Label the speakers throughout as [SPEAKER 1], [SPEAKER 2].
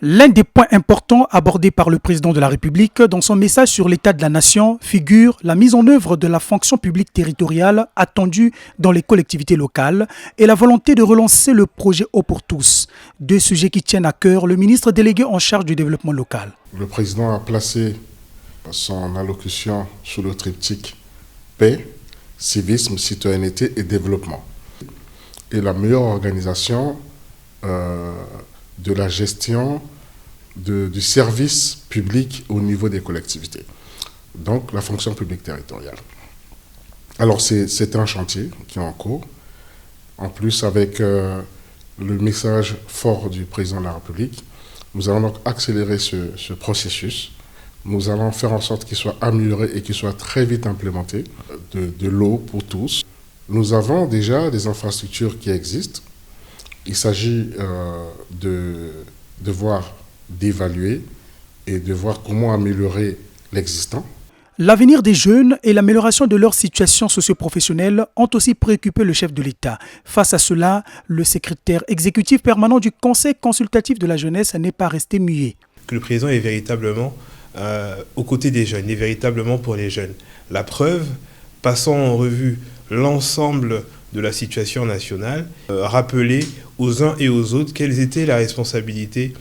[SPEAKER 1] L'un des points importants abordés par le président de la République dans son message sur l'état de la nation figure la mise en œuvre de la fonction publique territoriale attendue dans les collectivités locales et la volonté de relancer le projet Eau pour tous, deux sujets qui tiennent à cœur le ministre délégué en charge du développement local.
[SPEAKER 2] Le président a placé son allocution sous le triptyque paix, civisme, citoyenneté et développement. Et la meilleure organisation de la gestion du service public au niveau des collectivités. Donc, la fonction publique territoriale. Alors, c'est un chantier qui est en cours. En plus, avec le message fort du président de la République, nous allons donc accélérer ce processus. Nous allons faire en sorte qu'il soit amélioré et qu'il soit très vite implémenté, de l'eau pour tous. Nous avons déjà des infrastructures qui existent. Il s'agit d'évaluer et de voir comment améliorer l'existant.
[SPEAKER 1] L'avenir des jeunes et l'amélioration de leur situation socio-professionnelle ont aussi préoccupé le chef de l'État. Face à cela, le secrétaire exécutif permanent du Conseil consultatif de la jeunesse n'est pas resté muet.
[SPEAKER 3] Que le président est véritablement aux côtés des jeunes, est véritablement pour les jeunes. La preuve, passant en revue l'ensemble de la situation nationale, rappeler aux uns et aux autres quelles étaient les responsabilités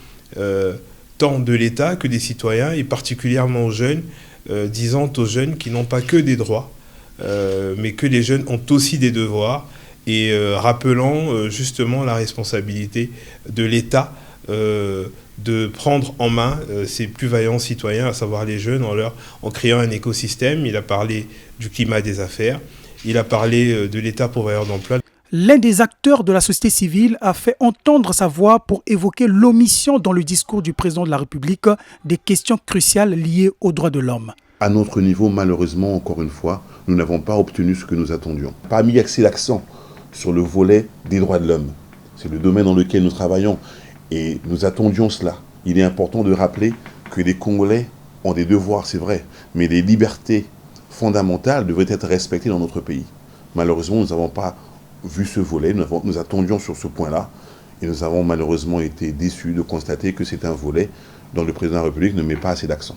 [SPEAKER 3] tant de l'État que des citoyens et particulièrement aux jeunes, disant aux jeunes qui n'ont pas que des droits, mais que les jeunes ont aussi des devoirs et rappelant justement la responsabilité de l'État de prendre en main ces plus vaillants citoyens, à savoir les jeunes, en créant un écosystème. Il a parlé du climat des affaires, il a parlé de l'État pourvoyeur d'emploi.
[SPEAKER 1] L'un des acteurs de la société civile a fait entendre sa voix pour évoquer l'omission dans le discours du président de la République des questions cruciales liées aux droits de l'homme.
[SPEAKER 4] À notre niveau, malheureusement, encore une fois, nous n'avons pas obtenu ce que nous attendions. Pas mis assez l'accent sur le volet des droits de l'homme. C'est le domaine dans lequel nous travaillons et nous attendions cela. Il est important de rappeler que les Congolais ont des devoirs, c'est vrai, mais les libertés fondamentales devraient être respectées dans notre pays. Malheureusement, nous n'avons pas vu ce volet, nous attendions sur ce point-là et nous avons malheureusement été déçus de constater que c'est un volet dont le président de la République ne met pas assez d'accent.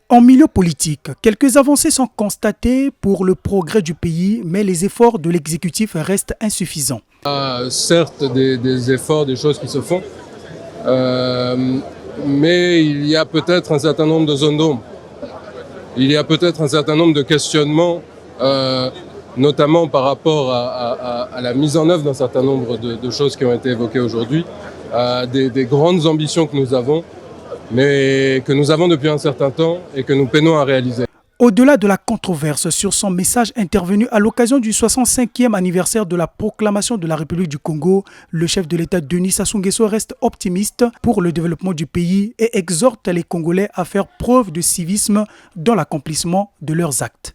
[SPEAKER 1] En milieu politique, quelques avancées sont constatées pour le progrès du pays, mais les efforts de l'exécutif restent insuffisants.
[SPEAKER 5] Certes, des efforts, des choses qui se font, mais il y a peut-être un certain nombre de zones d'ombre. Il y a peut-être un certain nombre de questionnements, notamment par rapport à la mise en œuvre d'un certain nombre de choses qui ont été évoquées aujourd'hui, des grandes ambitions que nous avons, mais que nous avons depuis un certain temps et que nous peinons à réaliser.
[SPEAKER 1] Au-delà de la controverse sur son message intervenu à l'occasion du 65e anniversaire de la proclamation de la République du Congo, le chef de l'État Denis Sassou Nguesso reste optimiste pour le développement du pays et exhorte les Congolais à faire preuve de civisme dans l'accomplissement de leurs actes.